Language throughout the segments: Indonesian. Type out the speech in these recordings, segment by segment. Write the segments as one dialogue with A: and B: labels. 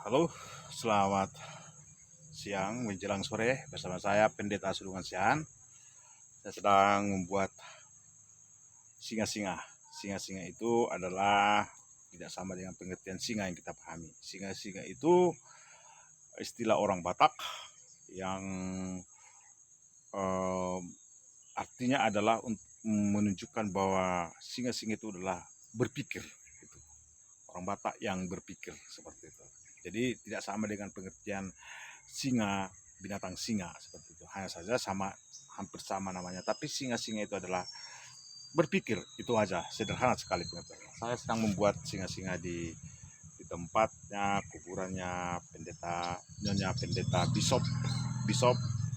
A: Halo, selamat siang menjelang sore bersama saya Pendeta Sulungan Sian. Saya sedang membuat singa-singa. Singa-singa itu adalah tidak sama dengan pengertian singa yang kita pahami. Singa-singa itu istilah orang Batak yang eh, artinya adalah untuk menunjukkan bahwa singa-singa itu adalah berpikir. Gitu. Orang Batak yang berpikir seperti itu. Jadi tidak sama dengan pengertian singa, binatang singa seperti itu. Hanya saja sama, hampir sama namanya. Tapi singa-singa itu adalah berpikir, itu aja. Sederhana sekali pengertiannya. Saya sedang membuat singa-singa di tempatnya, kuburannya pendeta, nyonya pendeta Bishop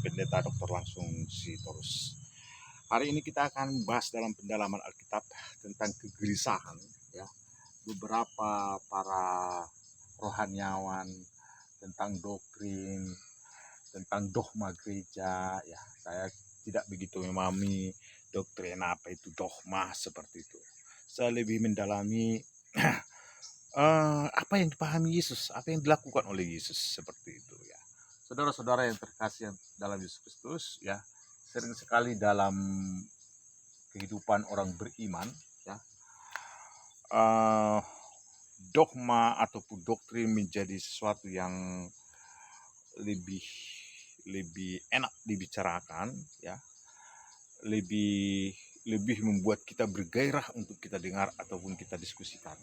A: pendeta Dr. Langsung Sitorus. Hari ini kita akan bahas dalam pendalaman Alkitab tentang kegelisahan, ya. Beberapa para rohaniawan tentang doktrin, tentang dogma gereja, ya. Saya tidak begitu memahami doktrin apa itu dogma seperti itu. Saya lebih mendalami apa yang dipahami Yesus, apa yang dilakukan oleh Yesus seperti itu, ya. Saudara-saudara yang terkasih dalam Yesus Kristus, ya, sering sekali dalam kehidupan orang beriman, ya, dogma ataupun doktrin menjadi sesuatu yang lebih lebih enak dibicarakan, ya, lebih lebih membuat kita bergairah untuk kita dengar ataupun kita diskusikan.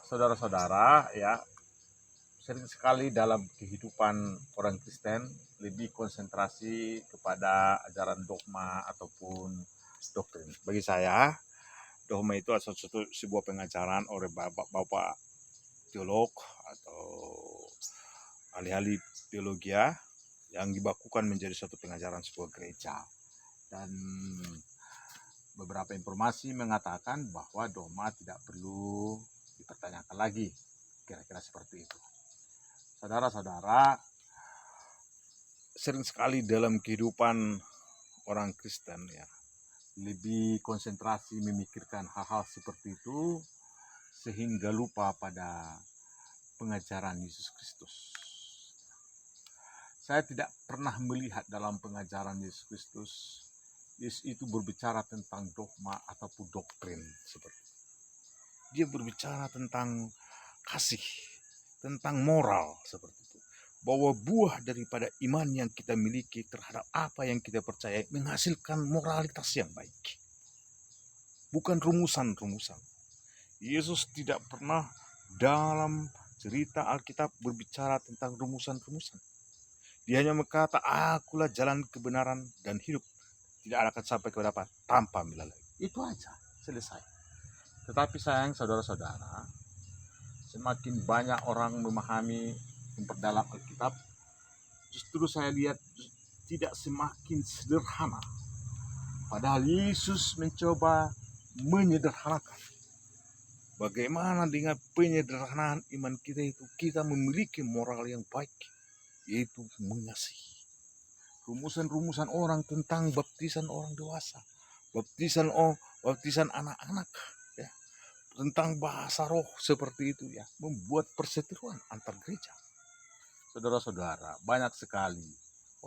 A: Saudara-saudara, ya, sering sekali dalam kehidupan orang Kristen lebih konsentrasi kepada ajaran dogma ataupun doktrin. Bagi saya, dogma itu adalah sebuah pengajaran oleh bapak teolog atau ahli-ahli teologi yang dibakukan menjadi suatu pengajaran sebuah gereja. Dan beberapa informasi mengatakan bahwa dogma tidak perlu dipertanyakan lagi, kira-kira seperti itu. Saudara-saudara, sering sekali dalam kehidupan orang Kristen, ya, lebih konsentrasi memikirkan hal-hal seperti itu sehingga lupa pada pengajaran Yesus Kristus. Saya tidak pernah melihat dalam pengajaran Yesus Kristus Yesus itu berbicara tentang dogma ataupun doktrin seperti itu. Dia berbicara tentang kasih, tentang moral seperti itu. Bahwa buah daripada iman yang kita miliki terhadap apa yang kita percaya menghasilkan moralitas yang baik. Bukan rumusan-rumusan. Yesus tidak pernah dalam cerita Alkitab berbicara tentang rumusan-rumusan. Dia hanya berkata, akulah jalan kebenaran dan hidup. Tidak akan sampai kepada apa? Tanpa melalui. Itu aja, selesai. Tetapi sayang saudara-saudara, semakin banyak orang memahami, memperdalam Alkitab, justru saya lihat tidak semakin sederhana. Padahal Yesus mencoba menyederhanakan. Bagaimana dengan penyederhanaan iman kita itu? Kita memiliki moral yang baik, yaitu mengasihi. Rumusan-rumusan orang tentang baptisan orang dewasa, baptisan anak-anak, ya, tentang bahasa roh seperti itu, ya, membuat perseteruan antar gereja. Saudara-saudara, banyak sekali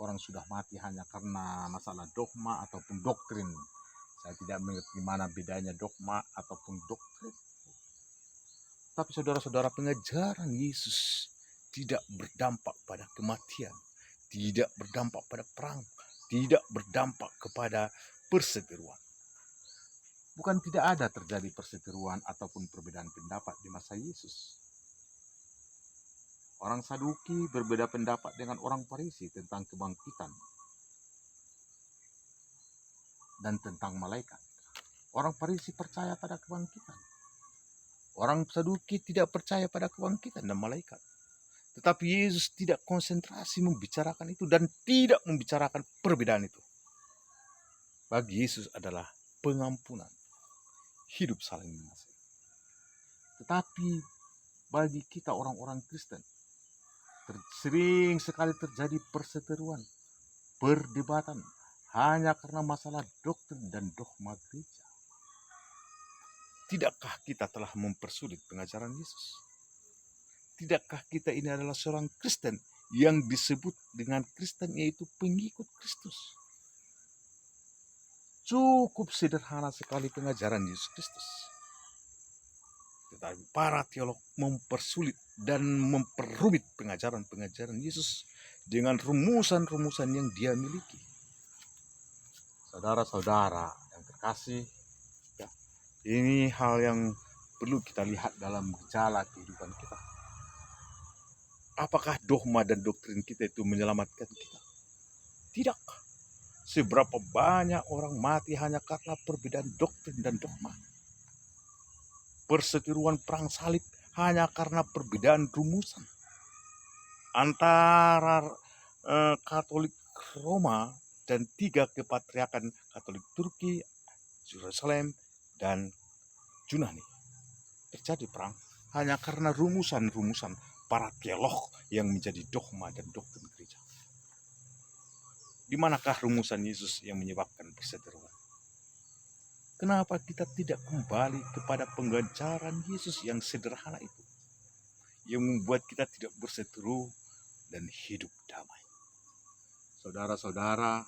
A: orang sudah mati hanya karena masalah dogma ataupun doktrin. Saya tidak mengerti mana bedanya dogma ataupun doktrin. Tapi saudara-saudara, pengajaran Yesus tidak berdampak pada kematian, tidak berdampak pada perang, tidak berdampak kepada perseteruan. Bukan tidak ada terjadi perseteruan ataupun perbedaan pendapat di masa Yesus. Orang Saduki berbeda pendapat dengan orang Farisi tentang kebangkitan dan tentang malaikat. Orang Farisi percaya pada kebangkitan. Orang Saduki tidak percaya pada kebangkitan dan malaikat. Tetapi Yesus tidak konsentrasi membicarakan itu dan tidak membicarakan perbedaan itu. Bagi Yesus adalah pengampunan, hidup saling mengasihi. Tetapi bagi kita orang-orang Kristen, sering sekali terjadi perseteruan, perdebatan, hanya karena masalah doktrin dan dogma gereja. Tidakkah kita telah mempersulit pengajaran Yesus? Tidakkah kita ini adalah seorang Kristen yang disebut dengan Kristen, yaitu pengikut Kristus? Cukup sederhana sekali pengajaran Yesus Kristus. Tetapi para teolog mempersulit dan memperrumit pengajaran-pengajaran Yesus dengan rumusan-rumusan yang dia miliki. Saudara-saudara yang terkasih, ya, ini hal yang perlu kita lihat dalam gejala kehidupan kita. Apakah dogma dan doktrin kita itu menyelamatkan kita? Tidak. Seberapa banyak orang mati hanya karena perbedaan doktrin dan dogma. Perseteruan perang salib hanya karena perbedaan rumusan antara Katolik Roma dan 3 kepatriarkan Katolik Turki, Yerusalem, dan Yunani. Terjadi perang hanya karena rumusan-rumusan para teolog yang menjadi dogma dan doktrin gereja. Di manakah rumusan Yesus yang menyebabkan perseteruan? Kenapa kita tidak kembali kepada pengajaran Yesus yang sederhana itu, yang membuat kita tidak berseteru dan hidup damai? Saudara-saudara,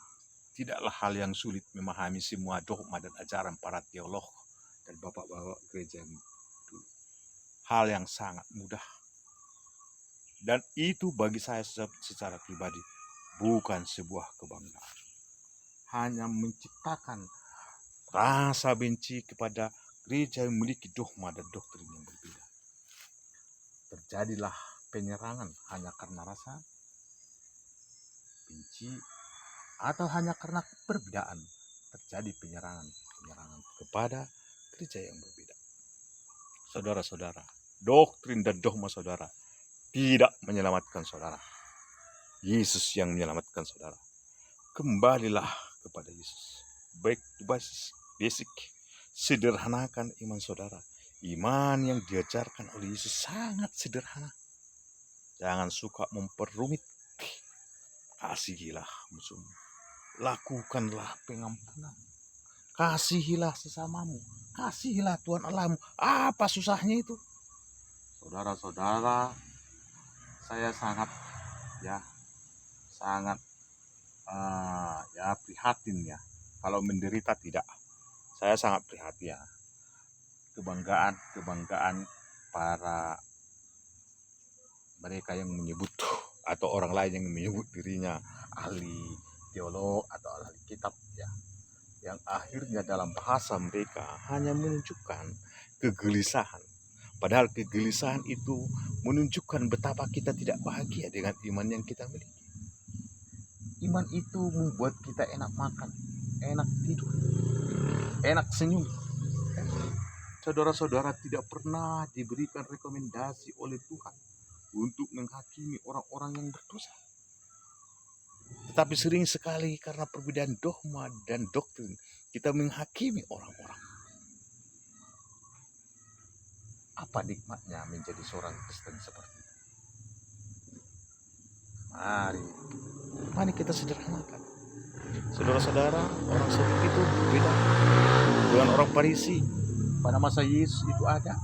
A: tidaklah hal yang sulit memahami semua dogma dan ajaran para teolog dan bapak-bapak gereja yang dulu. Hal yang sangat mudah. Dan itu bagi saya secara pribadi bukan sebuah kebanggaan. Hanya menciptakan rasa benci kepada gereja yang memiliki dogma dan doktrin yang berbeda. Terjadilah penyerangan hanya karena rasa benci atau hanya karena perbedaan. Terjadi penyerangan kepada gereja yang berbeda. Saudara-saudara, doktrin dan dogma saudara tidak menyelamatkan saudara. Yesus yang menyelamatkan saudara. Kembalilah kepada Yesus. Back to basic. Sederhanakan iman saudara. Iman yang diajarkan oleh Yesus sangat sederhana. Jangan suka memperrumit. Kasihilah musuhmu. Lakukanlah pengampunan. Kasihilah sesamamu. Kasihilah Tuhan Allahmu. Apa susahnya itu? Saudara-saudara, saya sangat prihatin ya. Kalau menderita tidak. Saya sangat prihatin ya. Kebanggaan para mereka yang menyebut atau orang lain yang menyebut dirinya ahli teolog atau ahli kitab ya, yang akhirnya dalam bahasa mereka hanya menunjukkan kegelisahan, padahal kegelisahan itu menunjukkan betapa kita tidak bahagia dengan iman yang kita miliki. Iman itu membuat kita enak makan, enak tidur, enak senyum. Saudara-saudara tidak pernah diberikan rekomendasi oleh Tuhan untuk menghakimi orang-orang yang berdosa. Tetapi sering sekali karena perbedaan dogma dan doktrin, kita menghakimi orang-orang. Apa nikmatnya menjadi seorang Kristen seperti itu? Mari kita sederhanakan. Saudara-saudara, orang seperti itu berbeda dengan orang Farisi. Pada masa Yesus itu ada.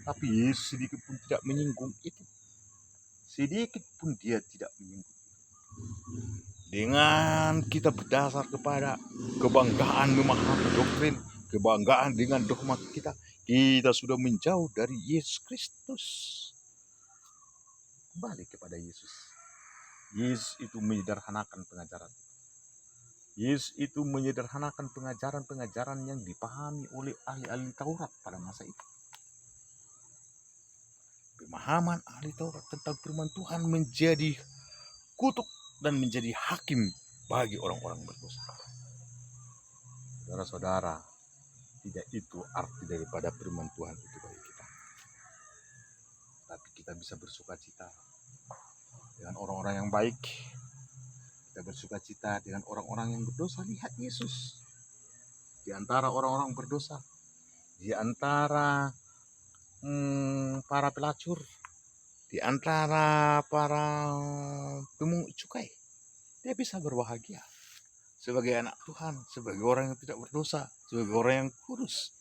A: Tapi Yesus sedikit pun tidak menyinggung itu. Sedikit pun dia tidak menyinggung. Dengan kita berdasar kepada kebanggaan memahami doktrin, kebanggaan dengan dogma kita sudah menjauh dari Yesus Kristus. Kembali kepada Yesus. Yesus itu menyederhanakan pengajaran. Yesus itu menyederhanakan pengajaran-pengajaran yang dipahami oleh ahli-ahli Taurat pada masa itu. Pemahaman ahli Taurat tentang firman Tuhan menjadi kutuk dan menjadi hakim bagi orang-orang berdosa. Saudara-saudara, tidak itu arti daripada firman Tuhan itu bagi kita. Tapi kita bisa bersukacita dengan orang-orang yang baik. Kita bersukacita dengan orang-orang yang berdosa. Lihat Yesus. Di antara orang-orang berdosa, di antara para pelacur, di antara para pemungut cukai, dia bisa berbahagia sebagai anak Tuhan, sebagai orang yang tidak berdosa, sebagai orang yang kudus.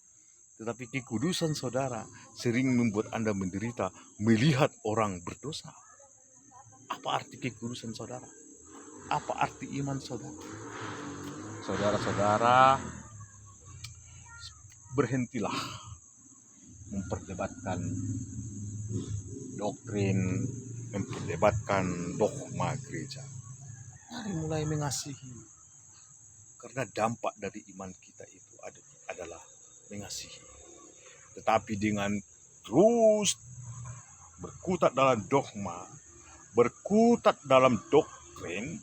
A: Tetapi kekudusan saudara sering membuat Anda menderita melihat orang berdosa. Apa arti kekudusan saudara? Apa arti iman saudara? Saudara-saudara, berhentilah memperdebatkan doktrin, memperdebatkan dogma gereja. Mari mulai mengasihi. Karena dampak dari iman kita itu adalah mengasihi. Tetapi dengan terus berkutat dalam dogma, berkutat dalam doktrin,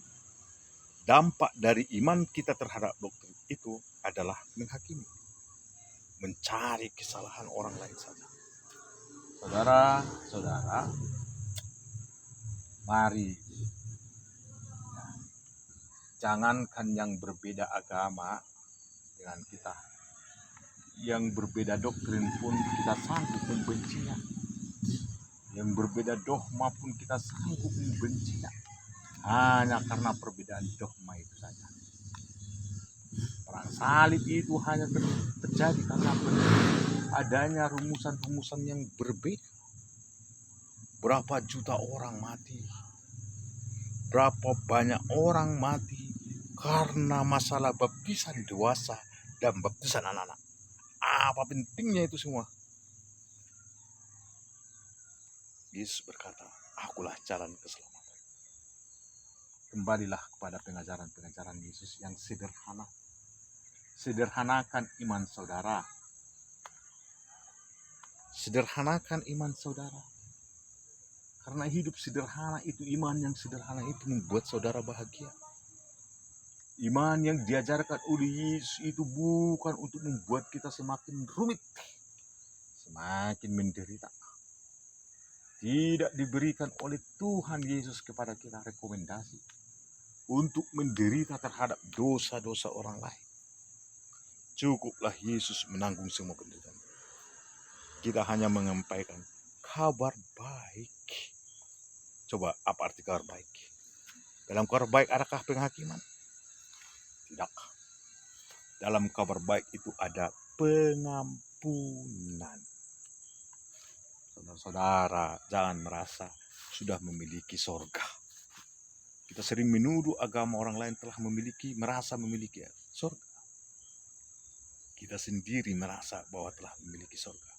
A: dampak dari iman kita terhadap doktrin itu adalah menghakimi, mencari kesalahan orang lain saja. Saudara-saudara, mari jangankan yang berbeda agama dengan kita, yang berbeda doktrin pun kita sanggup membencinya. Yang berbeda dogma pun kita sanggup membencinya. Hanya karena perbedaan dogma itu saja. Perang salib itu hanya terjadi karena adanya rumusan-rumusan yang berbeda. Berapa juta orang mati, berapa banyak orang mati karena masalah baptisan dewasa dan baptisan anak-anak. Apa pentingnya itu semua? Yesus berkata, akulah jalan keselamatan. Kembalilah kepada pengajaran-pengajaran Yesus yang sederhana. Sederhanakan iman saudara. Sederhanakan iman saudara. Karena hidup sederhana itu, iman yang sederhana itu membuat saudara bahagia. Iman yang diajarkan oleh Yesus itu bukan untuk membuat kita semakin rumit, semakin menderita. Tidak diberikan oleh Tuhan Yesus kepada kita rekomendasi untuk menderita terhadap dosa-dosa orang lain. Cukuplah Yesus menanggung semua penderitaan. Kita hanya menyampaikan kabar baik. Coba, apa arti kabar baik? Dalam kabar baik adakah penghakiman? Tidak. Dalam kabar baik itu ada pengampunan. Saudara-saudara, jangan merasa sudah memiliki sorga. Kita sering menuduh agama orang lain telah merasa memiliki sorga. Kita sendiri merasa bahwa telah memiliki sorga.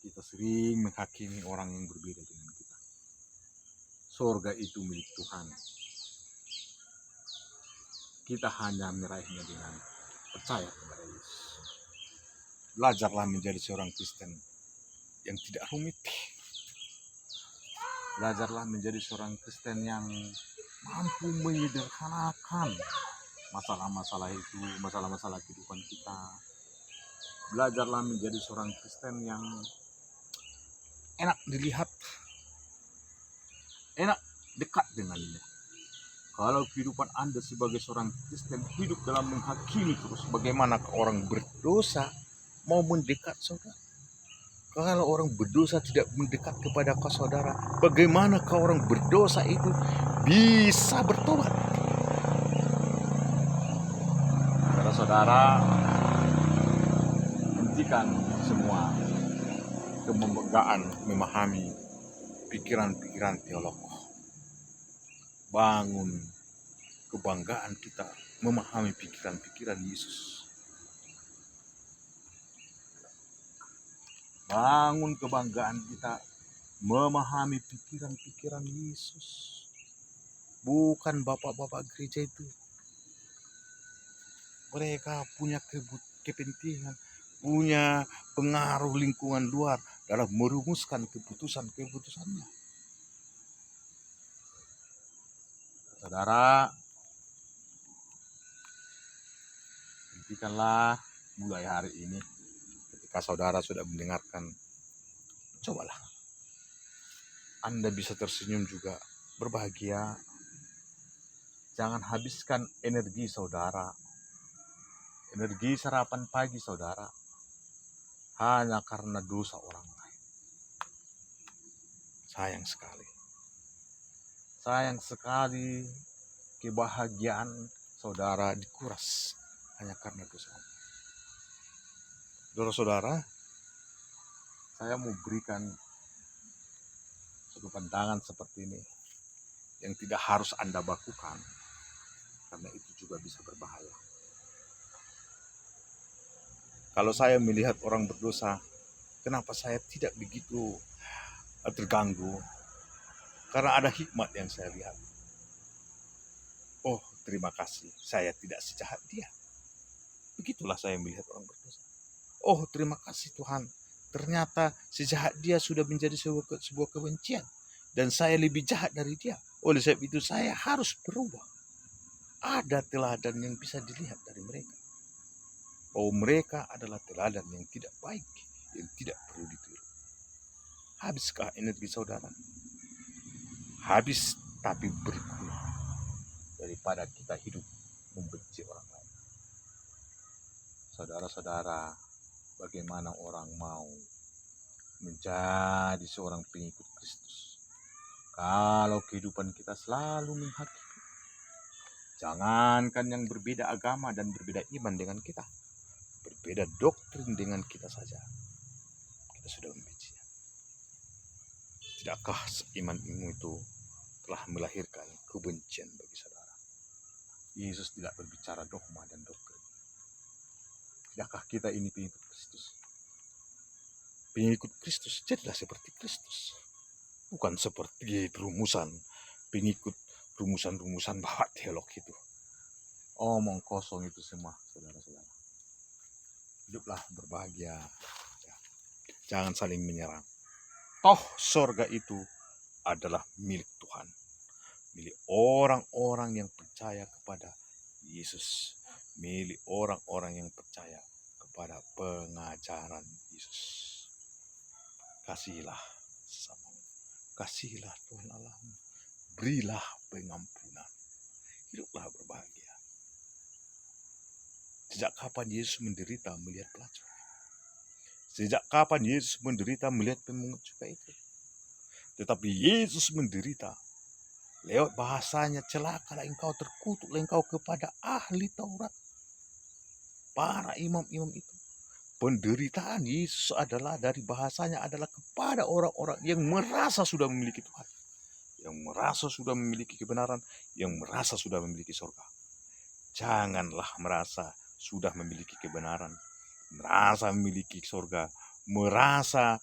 A: Kita sering menghakimi orang yang berbeda dengan kita. Sorga itu milik Tuhan. Kita hanya meraihnya dengan percaya kepada Yesus. Belajarlah menjadi seorang Kristen yang tidak rumit. Belajarlah menjadi seorang Kristen yang mampu menyederhanakan masalah-masalah itu, masalah-masalah kehidupan kita. Belajarlah menjadi seorang Kristen yang enak dilihat, enak dekat dengannya. Kalau kehidupan Anda sebagai seorang Kristen hidup dalam menghakimi terus, bagaimana orang berdosa mau mendekat saudara? Kalau orang berdosa tidak mendekat kepada kau saudara, bagaimana kau orang berdosa itu bisa bertobat? Saudara, hentikan semua kemegahan memahami pikiran-pikiran teolog. Bangun kebanggaan kita memahami pikiran-pikiran Yesus. Bangun kebanggaan kita memahami pikiran-pikiran Yesus. Bukan bapak-bapak gereja itu. Mereka punya kepentingan, punya pengaruh lingkungan luar dalam merumuskan keputusan-keputusannya. Saudara, hentikanlah mulai hari ini. Ketika saudara sudah mendengarkan, cobalah. Anda bisa tersenyum juga, berbahagia. Jangan habiskan energi saudara, energi sarapan pagi saudara, hanya karena dosa orang lain. Sayang sekali. Sayang sekali kebahagiaan saudara dikuras hanya karena dosa. Saudara-saudara, saya mau berikan satu pandangan seperti ini yang tidak harus Anda bakukan, karena itu juga bisa berbahaya. Kalau saya melihat orang berdosa, kenapa saya tidak begitu terganggu? Karena ada hikmat yang saya lihat. Oh, terima kasih, saya tidak sejahat dia. Begitulah saya melihat orang berdosa. Oh, terima kasih Tuhan, ternyata sejahat dia sudah menjadi sebuah kebencian. Dan saya lebih jahat dari dia. Oleh sebab itu saya harus berubah. Ada teladan yang bisa dilihat dari mereka. Oh, mereka adalah teladan yang tidak baik, yang tidak perlu ditiru. Habiskah energi saudara? Habis tapi berguna, daripada kita hidup membenci orang lain. Saudara-saudara, bagaimana orang mau menjadi seorang pengikut Kristus kalau kehidupan kita selalu menghakimi? Jangankan yang berbeda agama dan berbeda iman dengan kita, berbeda doktrin dengan kita saja, kita sudah membenci. Tidakkah seiman-imu itu telah melahirkan kebencian bagi saudara? Yesus tidak berbicara dogma dan doktrin. Tidakkah kita ini pengikut Kristus? Pengikut Kristus jadilah seperti Kristus, bukan seperti rumusan pengikut rumusan-rumusan bawa teolog itu. Omong kosong itu semua, saudara-saudara. Hiduplah berbahagia, jangan saling menyerang. Toh sorga itu adalah milik Tuhan, milik orang-orang yang percaya kepada Yesus, milik orang-orang yang percaya kepada pengajaran Yesus. Kasihilah sesamamu, kasihilah Tuhan Allahmu, berilah pengampunan, hiduplah berbahagia. Sejak kapan Yesus menderita melihat pelacur? Sejak kapan Yesus menderita melihat pemungut cukai itu? Tetapi Yesus menderita lewat bahasanya, celakalah engkau, terkutuklah engkau kepada ahli Taurat, para imam-imam itu. Penderitaan Yesus adalah dari bahasanya adalah kepada orang-orang yang merasa sudah memiliki Tuhan, yang merasa sudah memiliki kebenaran, yang merasa sudah memiliki surga. Janganlah merasa sudah memiliki kebenaran, merasa memiliki surga, merasa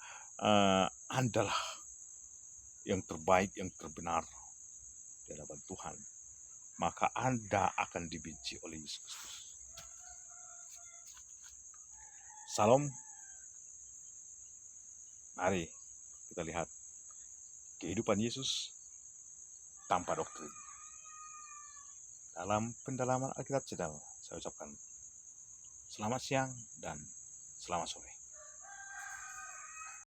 A: adalah yang terbaik, yang terbenar di hadapan Tuhan, maka Anda akan dibenci oleh Yesus Kristus. Salam. Mari kita lihat kehidupan Yesus tanpa doktrin. Dalam pendalaman Alkitab Cedal, saya ucapkan selamat siang dan selamat sore.